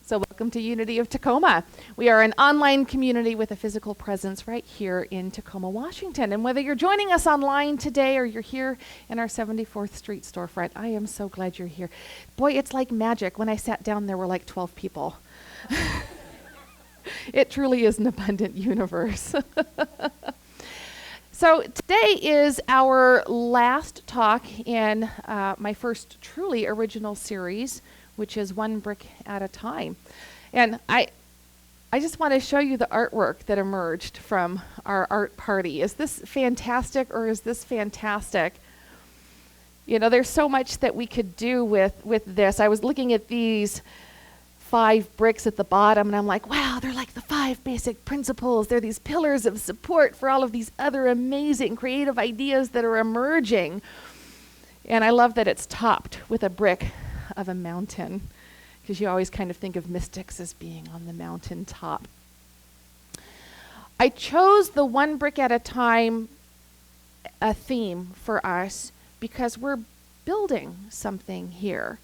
So welcome to Unity of Tacoma. We are an online community with a physical presence right here in Tacoma, Washington. And whether you're joining us online today or you're here in our 74th Street storefront, I am so glad you're here. Boy, it's like magic. When I sat down, there were like 12 people. It truly is an abundant universe. So today is our last talk in my first truly original series, which is One Brick at a Time. And I just want to show you the artwork that emerged from our art party. Is this fantastic or is this fantastic? You know, there's so much that we could do with this. I was looking at these 5 bricks at the bottom, and I'm like, wow, they're like the 5 basic principles. They're these pillars of support for all of these other amazing creative ideas that are emerging. And I love that it's topped with a brick of a mountain, because you always kind of think of mystics as being on the mountain top. I chose the One Brick at a Time a theme for us because we're building something here.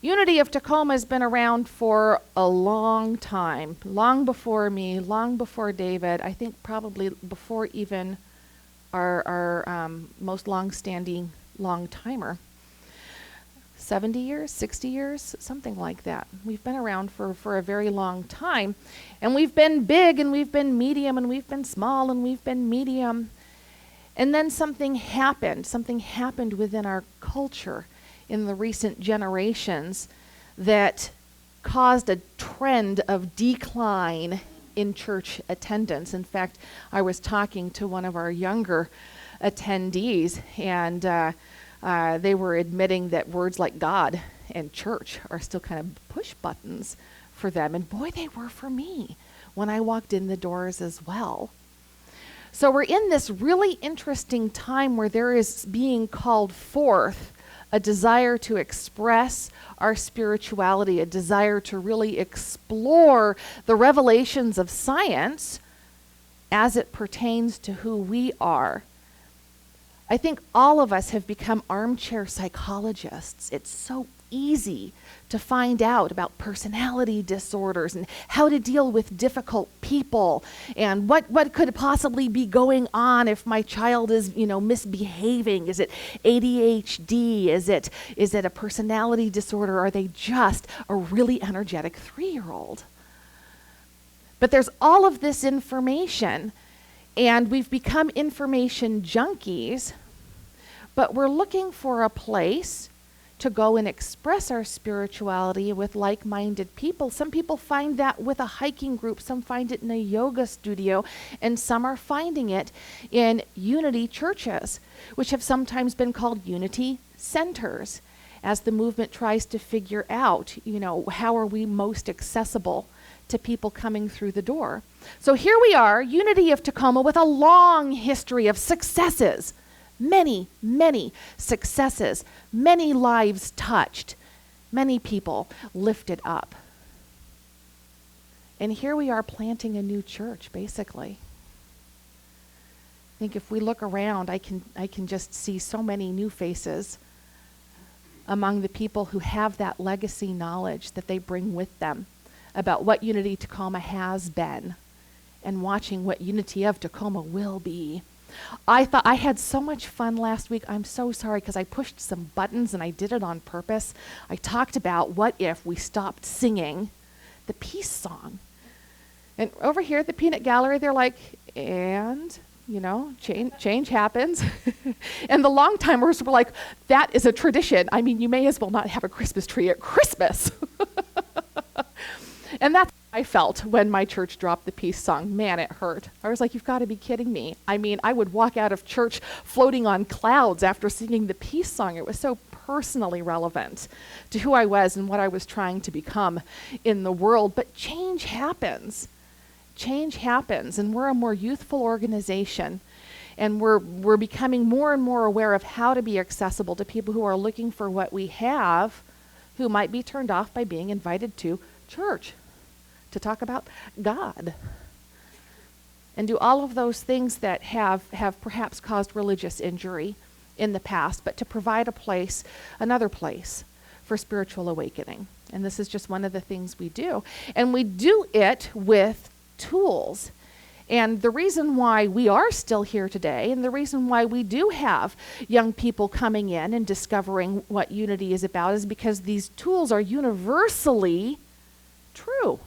Unity of Tacoma has been around for a long time, long before me, long before David, I think probably before even our most long-standing long-timer. 70 years, 60 years, something like that. We've been around for a very long time. And we've been big, and we've been medium, and we've been small, and we've been medium. And then something happened within our culture in the recent generations that caused a trend of decline in church attendance. In fact, I was talking to one of our younger attendees, and they were admitting that words like God and church are still kind of push buttons for them. And boy, they were for me when I walked in the doors as well. So we're in this really interesting time where there is being called forth a desire to express our spirituality, a desire to really explore the revelations of science as it pertains to who we are. I think all of us have become armchair psychologists. It's so easy to find out about personality disorders and how to deal with difficult people and what could possibly be going on if my child is, misbehaving. Is it ADHD? Is it a personality disorder? Are they just a really energetic 3-year-old? But there's all of this information, and we've become information junkies, but we're looking for a place to go and express our spirituality with like-minded people. Some people find that with a hiking group, some find it in a yoga studio, and some are finding it in unity churches, which have sometimes been called unity centers, as the movement tries to figure out, how are we most accessible to people coming through the door. So here we are, Unity of Tacoma, with a long history of successes. Many, many successes, many lives touched, many people lifted up. And here we are planting a new church, basically. I think if we look around, I can just see so many new faces among the people who have that legacy knowledge that they bring with them about what Unity Tacoma has been and watching what Unity of Tacoma will be. I thought I had so much fun last week. I'm so sorry because I pushed some buttons and I did it on purpose. I talked about what if we stopped singing the peace song. And over here at the Peanut Gallery, they're like, and, change happens. And the long timers were like, that is a tradition. I mean, you may as well not have a Christmas tree at Christmas. And that's how I felt when my church dropped the peace song. Man, it hurt. I was like, you've got to be kidding me. I mean, I would walk out of church floating on clouds after singing the peace song. It was so personally relevant to who I was and what I was trying to become in the world. But change happens. Change happens, and we're a more youthful organization. And we're becoming more and more aware of how to be accessible to people who are looking for what we have, who might be turned off by being invited to church to talk about God and do all of those things that have perhaps caused religious injury in the past, but to provide another place for spiritual awakening. And this is just one of the things we do. And we do it with tools. And the reason why we are still here today, and the reason why we do have young people coming in and discovering what unity is about, is because these tools are universally true.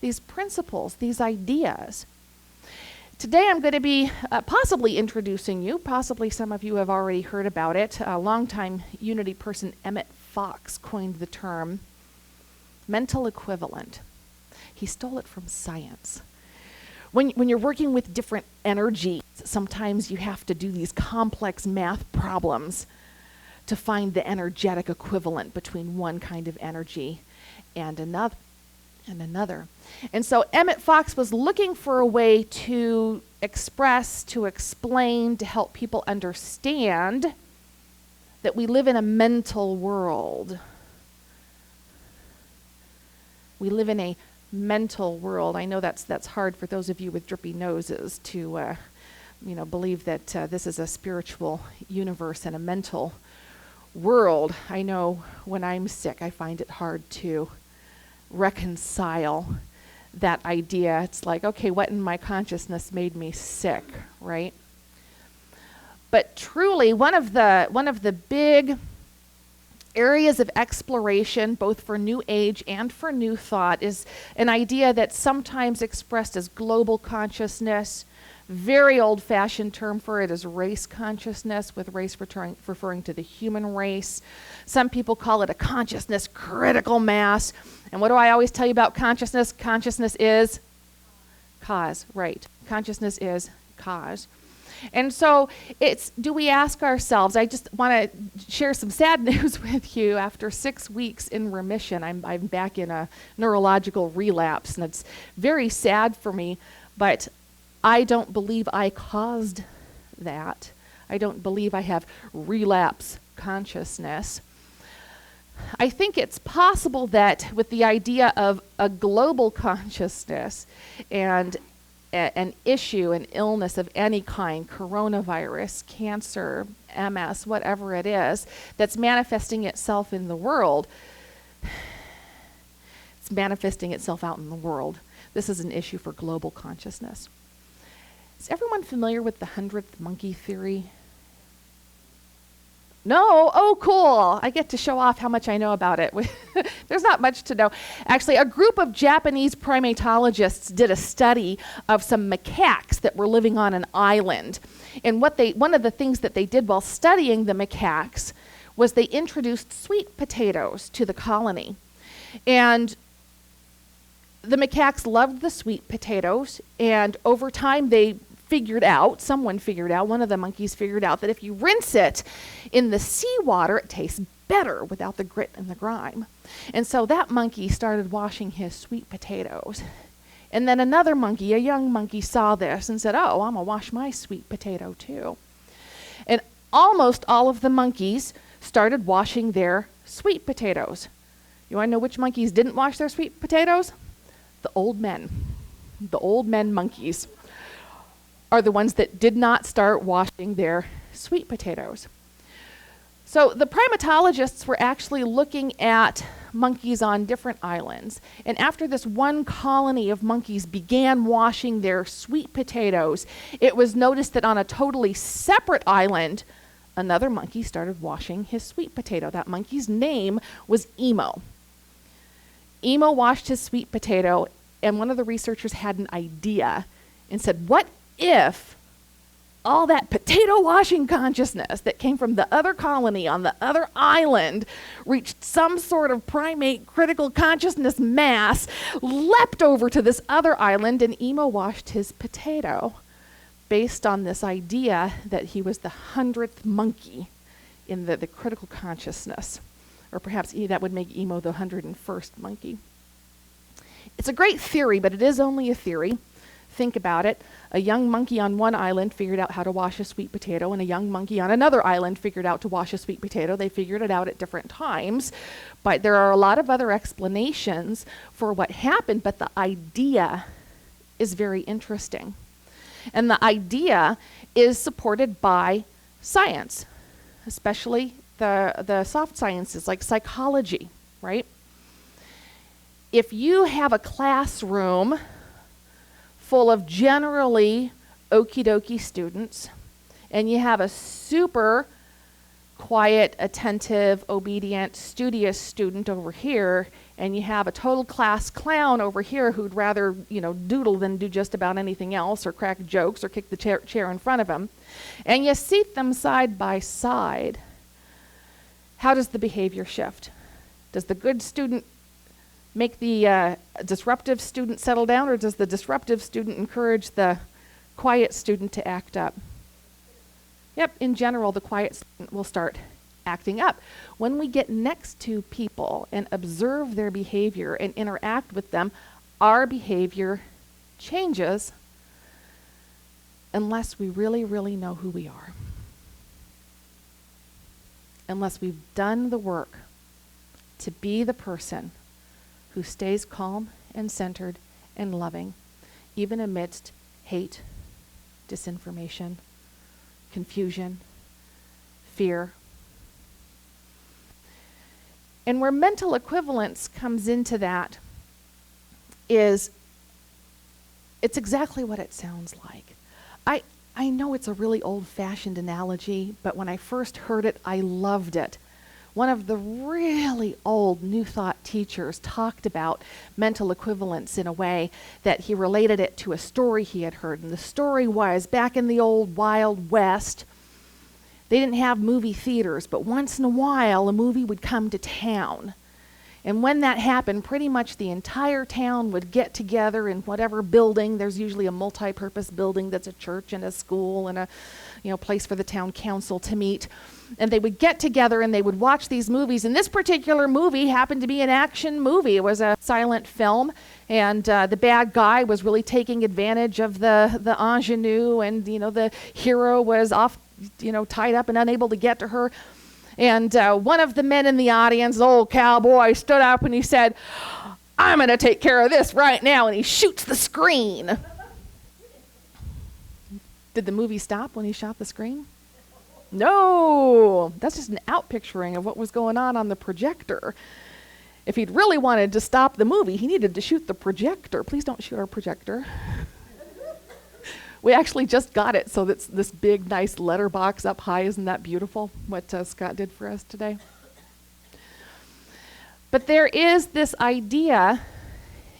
These principles, these ideas. Today I'm going to be possibly introducing you, possibly some of you have already heard about it. A longtime Unity person, Emmett Fox, coined the term mental equivalent. He stole it from science. When you're working with different energies, sometimes you have to do these complex math problems to find the energetic equivalent between one kind of energy and another. And so Emmett Fox was looking for a way to express, to explain, to help people understand that we live in a mental world. We live in a mental world. I know that's hard for those of you with drippy noses to believe that this is a spiritual universe and a mental world. I know when I'm sick, I find it hard to reconcile that idea. It's like, okay, what in my consciousness made me sick, right? But truly, one of the big areas of exploration, both for New Age and for New Thought, is an idea that's sometimes expressed as global consciousness. Very old-fashioned term for it is race consciousness, with race referring to the human race. Some people call it a consciousness critical mass. And what do I always tell you about consciousness? Consciousness is cause, right? Consciousness is cause. And so do we ask ourselves, I just want to share some sad news with you. After 6 weeks in remission, I'm back in a neurological relapse, and it's very sad for me, but I don't believe I caused that. I don't believe I have relapse consciousness. I think it's possible that with the idea of a global consciousness and an issue, an illness of any kind, coronavirus, cancer, MS, whatever it is, that's manifesting itself in the world, it's manifesting itself out in the world. This is an issue for global consciousness. Is everyone familiar with the 100th monkey theory? No? Oh, cool. I get to show off how much I know about it. There's not much to know. Actually, a group of Japanese primatologists did a study of some macaques that were living on an island. And one of the things that they did while studying the macaques was they introduced sweet potatoes to the colony. And the macaques loved the sweet potatoes, and over time one of the monkeys figured out that if you rinse it in the seawater, it tastes better without the grit and the grime. And so that monkey started washing his sweet potatoes. And then another monkey, a young monkey, saw this and said, oh, I'm going to wash my sweet potato too. And almost all of the monkeys started washing their sweet potatoes. You want to know which monkeys didn't wash their sweet potatoes? The old men. The old men monkeys are the ones that did not start washing their sweet potatoes. So the primatologists were actually looking at monkeys on different islands. And after this one colony of monkeys began washing their sweet potatoes, it was noticed that on a totally separate island, another monkey started washing his sweet potato. That monkey's name was Emo. Emo washed his sweet potato, and one of the researchers had an idea and said, what if all that potato washing consciousness that came from the other colony on the other island reached some sort of primate critical consciousness mass, leapt over to this other island, and Emo washed his potato based on this idea that he was the 100th monkey in the critical consciousness. Or perhaps that would make Emo the 101st monkey. It's a great theory, but it is only a theory. Think about it. A young monkey on one island figured out how to wash a sweet potato, and a young monkey on another island figured out to wash a sweet potato. They figured it out at different times, but there are a lot of other explanations for what happened, but the idea is very interesting. And the idea is supported by science, especially the soft sciences like psychology, right? if you have a classroom full of generally okie dokie students, and you have a super quiet, attentive, obedient, studious student over here, and you have a total class clown over here who'd rather, doodle than do just about anything else, or crack jokes, or kick the chair in front of him, and you seat them side by side, how does the behavior shift? Does the good student make the disruptive student settle down, or does the disruptive student encourage the quiet student to act up? Yep, in general, the quiet student will start acting up. When we get next to people and observe their behavior and interact with them, our behavior changes unless we really, really know who we are. Unless we've done the work to be the person who stays calm and centered and loving, even amidst hate, disinformation, confusion, fear. And where mental equivalence comes into that is, it's exactly what it sounds like. I know it's a really old-fashioned analogy, but when I first heard it, I loved it. One of the really old New Thought teachers talked about mental equivalence in a way that he related it to a story he had heard. And the story was, back in the old Wild West, they didn't have movie theaters, but once in a while a movie would come to town. And when that happened, pretty much the entire town would get together in whatever building. There's usually a multi-purpose building that's a church and a school and a place for the town council to meet. And they would get together and they would watch these movies. And this particular movie happened to be an action movie. It was a silent film, and the bad guy was really taking advantage of the ingenue, and the hero was off, tied up and unable to get to her. And one of the men in the audience, old cowboy, stood up and he said, "I'm going to take care of this right now," and he shoots the screen. Did the movie stop when he shot the screen? No, that's just an outpicturing of what was going on the projector. If he'd really wanted to stop the movie, he needed to shoot the projector. Please don't shoot our projector. We actually just got it, so that's this big, nice letterbox up high. Isn't that beautiful, what Scott did for us today? But there is this idea,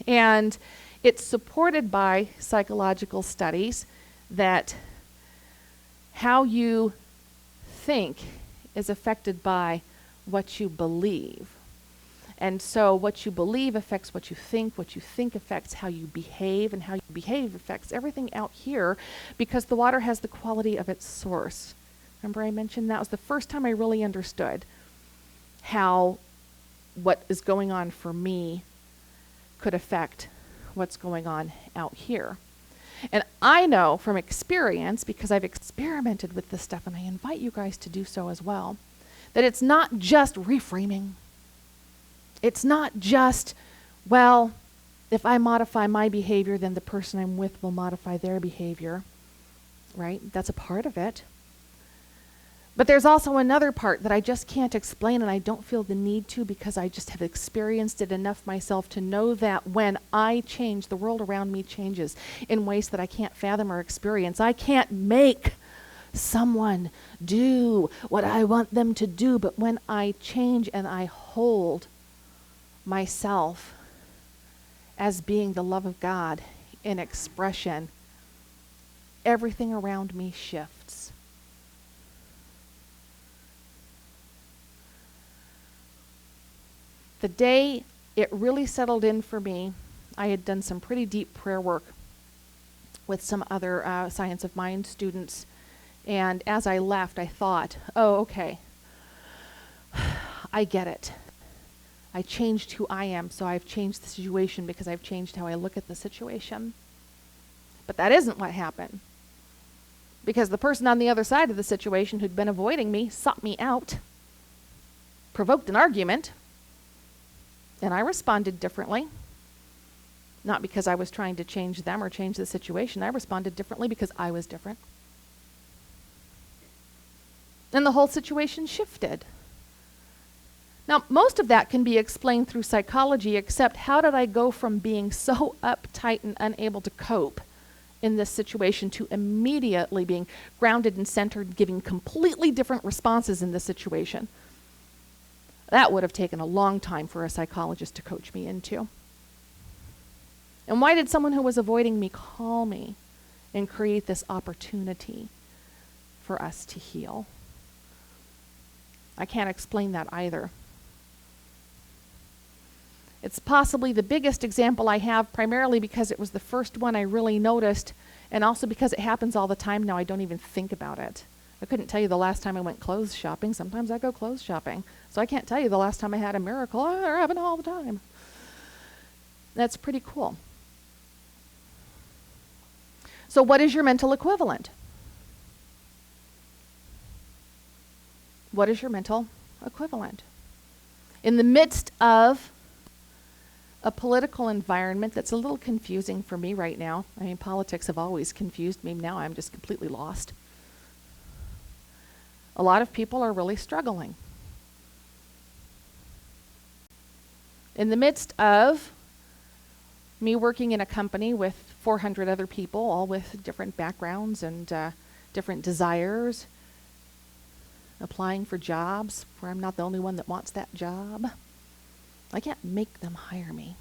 and it's supported by psychological studies, that how you think is affected by what you believe. And so what you believe affects what you think affects how you behave, and how you behave affects everything out here, because the water has the quality of its source. Remember I mentioned that was the first time I really understood how what is going on for me could affect what's going on out here. And I know from experience, because I've experimented with this stuff, and I invite you guys to do so as well, that it's not just reframing. It's not just, well, if I modify my behavior, then the person I'm with will modify their behavior, right? That's a part of it. But there's also another part that I just can't explain, and I don't feel the need to, because I just have experienced it enough myself to know that when I change, the world around me changes in ways that I can't fathom or experience. I can't make someone do what I want them to do, but when I change and I hold myself as being the love of God in expression, everything around me shifts. The day it really settled in for me, I had done some pretty deep prayer work with some other Science of Mind students, and as I left, I thought, oh, okay, I get it. I changed who I am, so I've changed the situation because I've changed how I look at the situation. But that isn't what happened. Because the person on the other side of the situation who'd been avoiding me sought me out, provoked an argument, and I responded differently. Not because I was trying to change them or change the situation. I responded differently because I was different. And the whole situation shifted. Now, most of that can be explained through psychology, except how did I go from being so uptight and unable to cope in this situation to immediately being grounded and centered, giving completely different responses in this situation? That would have taken a long time for a psychologist to coach me into. And why did someone who was avoiding me call me and create this opportunity for us to heal? I can't explain that either. It's possibly the biggest example I have, primarily because it was the first one I really noticed, and also because it happens all the time now. I don't even think about it. I couldn't tell you the last time I went clothes shopping. Sometimes I go clothes shopping. So I can't tell you the last time I had a miracle. Oh, they're happening all the time. That's pretty cool. So what is your mental equivalent? What is your mental equivalent? In the midst of a political environment that's a little confusing for me right now. I mean, politics have always confused me. Now I'm just completely lost. A lot of people are really struggling. In the midst of me working in a company with 400 other people, all with different backgrounds and different desires, applying for jobs where I'm not the only one that wants that job. I can't make them hire me.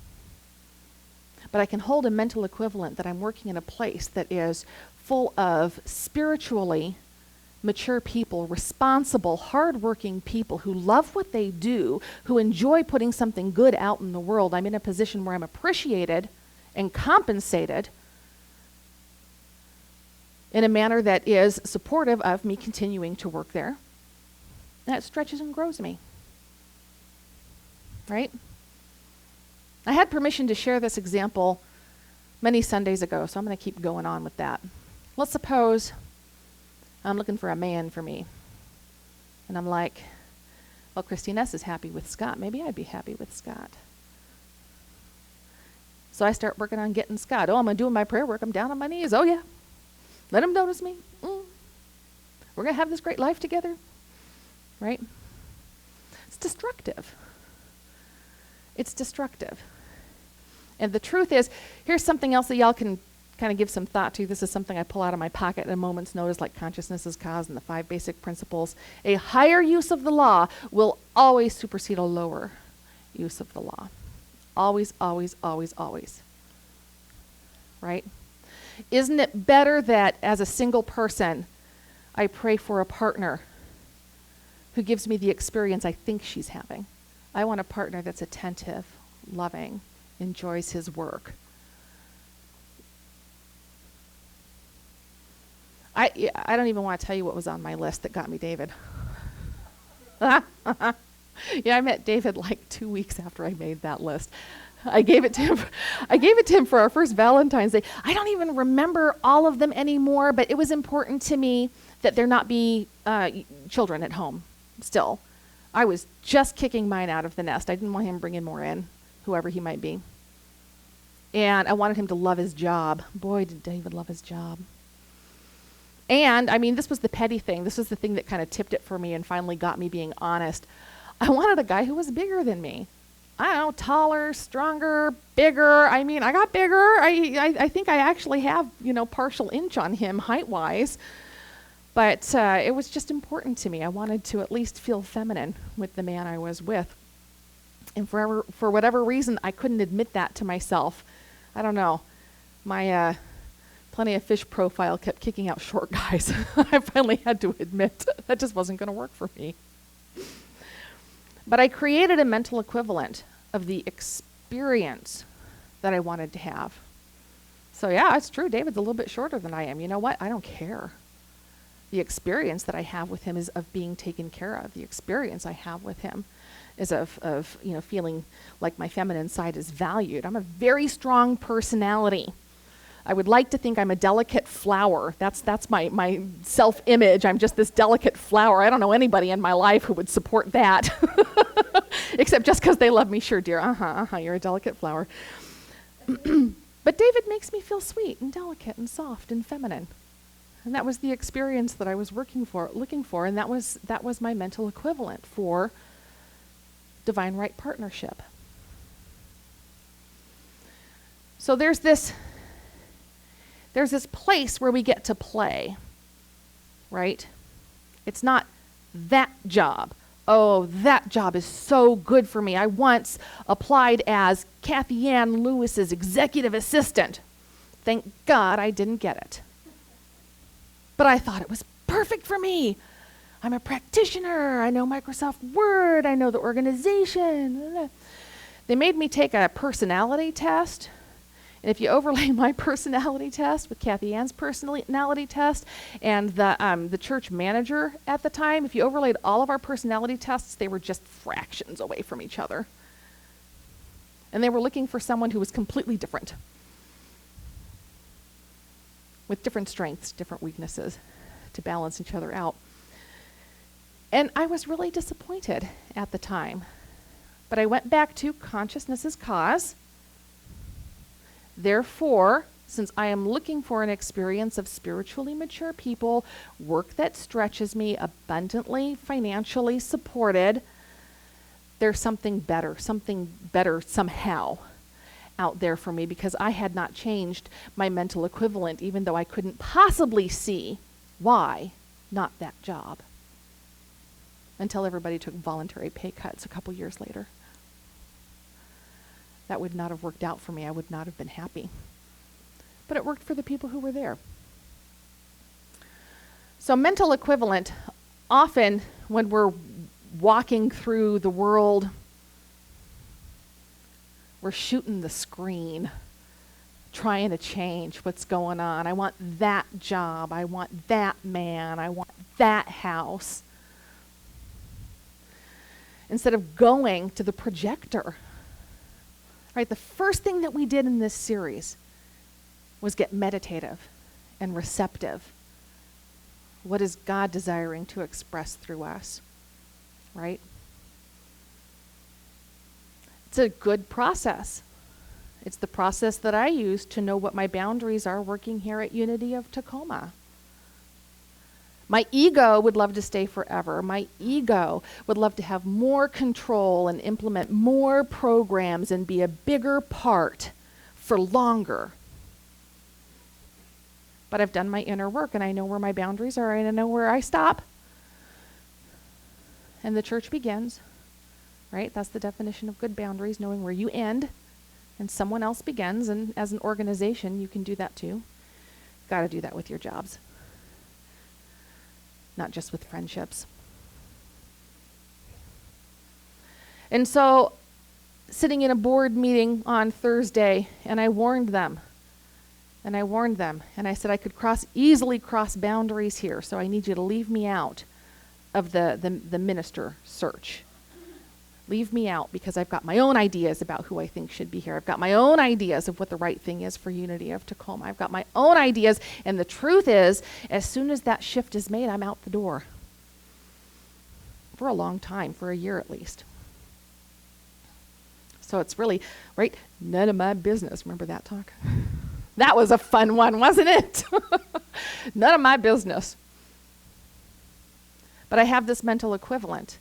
But I can hold a mental equivalent that I'm working in a place that is full of spiritually mature people, responsible, hardworking people who love what they do, who enjoy putting something good out in the world. I'm in a position where I'm appreciated and compensated in a manner that is supportive of me continuing to work there. That stretches and grows me. Right? I had permission to share this example many Sundays ago, so I'm going to keep going on with that. Let's suppose I'm looking for a man for me. And I'm like, well, Christine S. is happy with Scott. Maybe I'd be happy with Scott. So I start working on getting Scott. Oh, I'm doing my prayer work. I'm down on my knees. Oh, yeah. Let him notice me. We're going to have this great life together. Right? It's destructive. It's destructive. And the truth is, here's something else that y'all can kind of give some thought to. This is something I pull out of my pocket at a moment's notice, like consciousness is cause and the 5 basic principles. A higher use of the law will always supersede a lower use of the law. Always, always, always, always. Right? Isn't it better that as a single person, I pray for a partner who gives me the experience I think she's having? I want a partner that's attentive, loving, enjoys his work. I don't even want to tell you what was on my list that got me David. Yeah, I met David like 2 weeks after I made that list. I gave it to him for our first Valentine's Day. I don't even remember all of them anymore, but it was important to me that there not be children at home still. I was just kicking mine out of the nest. I didn't want him bringing more in, whoever he might be. And I wanted him to love his job. Boy, did David love his job. And, I mean, this was the petty thing. This was the thing that kind of tipped it for me and finally got me being honest. I wanted a guy who was bigger than me. I don't know, taller, stronger, bigger. I mean, I got bigger. I think I actually have, partial inch on him height-wise. But it was just important to me. I wanted to at least feel feminine with the man I was with. And for whatever reason, I couldn't admit that to myself. I don't know. My Plenty of Fish profile kept kicking out short guys. I finally had to admit that just wasn't going to work for me. But I created a mental equivalent of the experience that I wanted to have. So yeah, it's true. David's a little bit shorter than I am. You know what? I don't care. The experience that I have with him is of being taken care of. The experience I have with him is of feeling like my feminine side is valued. I'm a very strong personality. I would like to think I'm a delicate flower. That's my self-image. I'm just this delicate flower. I don't know anybody in my life who would support that. Except just because they love me. Sure, dear. You're a delicate flower. But David makes me feel sweet and delicate and soft and feminine. And that was the experience that I was looking for, and that was my mental equivalent for divine right partnership. So there's this place where we get to play, right? It's not that job. Oh, that job is so good for me. I once applied as Kathy Ann Lewis's executive assistant. Thank God I didn't get it. But I thought it was perfect for me. I'm a practitioner. I know Microsoft Word. I know the organization. They made me take a personality test. And if you overlay my personality test with Kathy Ann's personality test and the church manager at the time, if you overlaid all of our personality tests, they were just fractions away from each other. And they were looking for someone who was completely different, with different strengths, different weaknesses, to balance each other out. And I was really disappointed at the time. But I went back to consciousness as cause. Therefore, since I am looking for an experience of spiritually mature people, work that stretches me, abundantly financially supported, there's something better somehow out there for me, because I had not changed my mental equivalent, even though I couldn't possibly see why not that job, until everybody took voluntary pay cuts a couple years later. That would not have worked out for me. I would not have been happy. But it worked for the people who were there. So mental equivalent, often when we're walking through the world, we're shooting the screen, trying to change what's going on. I want that job. I want that man. I want that house. Instead of going to the projector. Right, the first thing that we did in this series was get meditative and receptive. What is God desiring to express through us, right? It's a good process. It's the process that I use to know what my boundaries are working here at Unity of Tacoma. My ego would love to stay forever. My ego would love to have more control and implement more programs and be a bigger part for longer. But I've done my inner work, and I know where my boundaries are, and I know where I stop. And the church begins, right? That's the definition of good boundaries, knowing where you end and someone else begins. And as an organization, you can do that too. Got to do that with your jobs. Not just with friendships. And so, sitting in a board meeting on Thursday, and I warned them. And I said I could easily cross boundaries here, so I need you to leave me out of the minister search. Leave me out, because I've got my own ideas about who I think should be here. I've got my own ideas of what the right thing is for Unity of Tacoma. I've got my own ideas, and the truth is, as soon as that shift is made, I'm out the door. For a long time, for a year at least. So it's really, right, none of my business. Remember that talk? That was a fun one, wasn't it? None of my business. But I have this mental equivalent.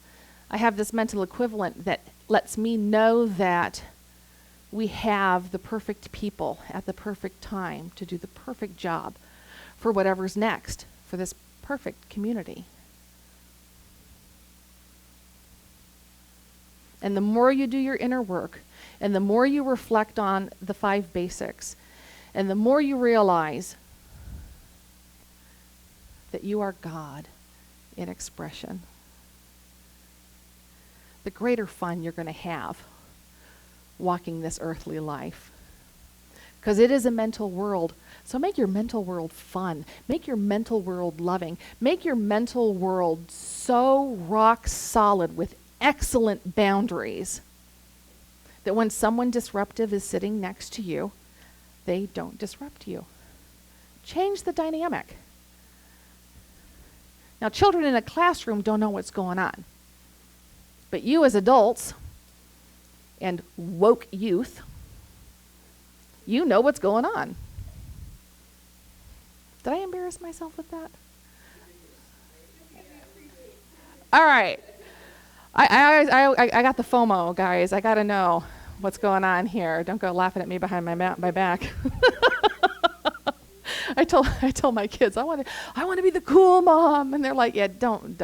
I have this mental equivalent that lets me know that we have the perfect people at the perfect time to do the perfect job for whatever's next for this perfect community. And the more you do your inner work, and the more you reflect on the 5 basics, and the more you realize that you are God in expression, the greater fun you're going to have walking this earthly life. Because it is a mental world. So make your mental world fun. Make your mental world loving. Make your mental world so rock solid with excellent boundaries that when someone disruptive is sitting next to you, they don't disrupt you. Change the dynamic. Now, children in a classroom don't know what's going on. But you as adults and woke youth, you know what's going on. Did I embarrass myself with that? All right. I got the FOMO, guys. I got to know what's going on here. Don't go laughing at me behind my back. I told my kids, I want to be the cool mom, and they're like, yeah, don't.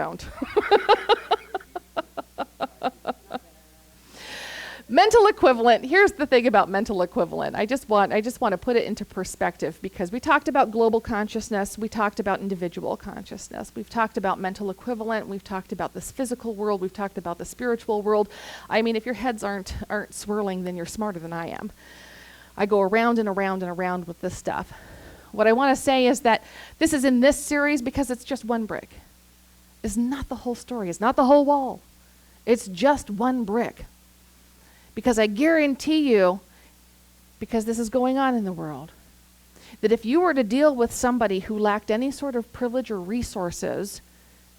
Mental equivalent. Here's the thing about mental equivalent. I just want to put it into perspective, because we talked about global consciousness, we talked about individual consciousness, we've talked about mental equivalent, we've talked about this physical world, we've talked about the spiritual world. I mean, if your heads aren't swirling, then you're smarter than I am. I go around and around and around with this stuff. What I want to say is that this is in this series because it's just one brick. It's not the whole story. It's not the whole wall. It's just one brick. Because I guarantee you, because this is going on in the world, that if you were to deal with somebody who lacked any sort of privilege or resources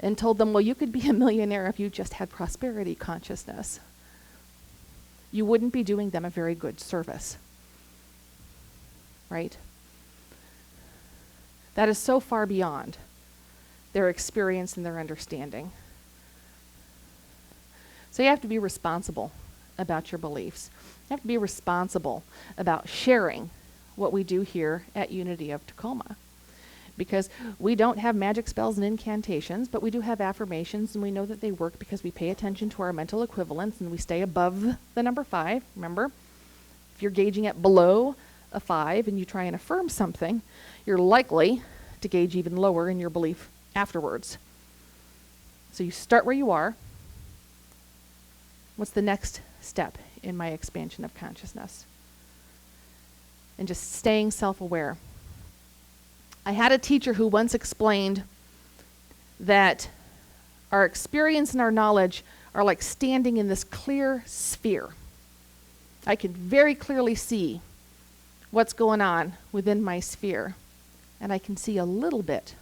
and told them, well, you could be a millionaire if you just had prosperity consciousness, you wouldn't be doing them a very good service. Right? That is so far beyond their experience and their understanding. So you have to be responsible about your beliefs. You have to be responsible about sharing what we do here at Unity of Tacoma. Because we don't have magic spells and incantations, but we do have affirmations, and we know that they work because we pay attention to our mental equivalents and we stay above the number 5. Remember, if you're gauging at below a 5 and you try and affirm something, you're likely to gauge even lower in your belief afterwards. So you start where you are. What's the next step in my expansion of consciousness? And just staying self-aware. I had a teacher who once explained that our experience and our knowledge are like standing in this clear sphere. I can very clearly see what's going on within my sphere, and I can see a little bit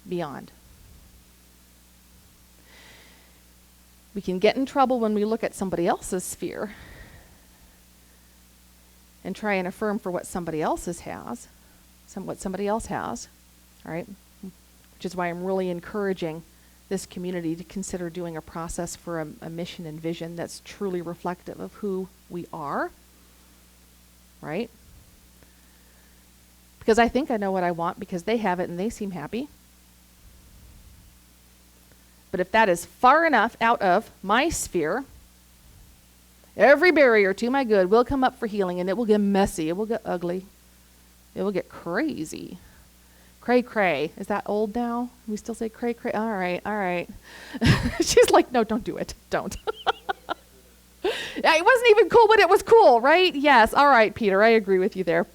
beyond. We can get in trouble when we look at somebody else's sphere and try and affirm for what somebody else has, all right? Which is why I'm really encouraging this community to consider doing a process for a mission and vision that's truly reflective of who we are, right? Because I think I know what I want because they have it and they seem happy. But if that is far enough out of my sphere, every barrier to my good will come up for healing, and it will get messy. It will get ugly. It will get crazy. Cray cray. Is that old now? We still say cray cray? All right. She's like, no, don't do it. Don't. Yeah, it wasn't even cool, but it was cool, right? Yes. All right, Peter. I agree with you there.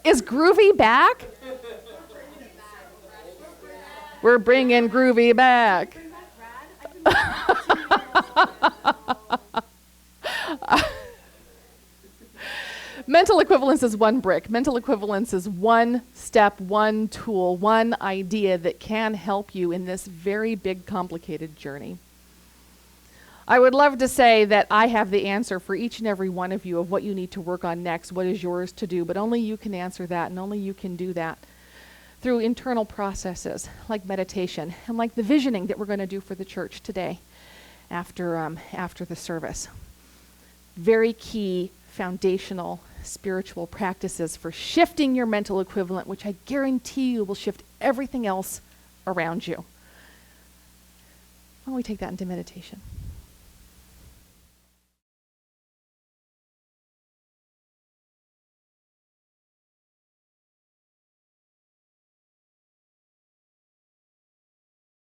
Is Groovy back? We're bringing Groovy back. Mental equivalence is one brick. Mental equivalence is one step, one tool, one idea that can help you in this very big, complicated journey. I would love to say that I have the answer for each and every one of you of what you need to work on next, what is yours to do, but only you can answer that, and only you can do that through internal processes like meditation and like the visioning that we're going to do for the church today after the service. Very key, foundational, spiritual practices for shifting your mental equivalent, which I guarantee you will shift everything else around you. Why don't we take that into meditation?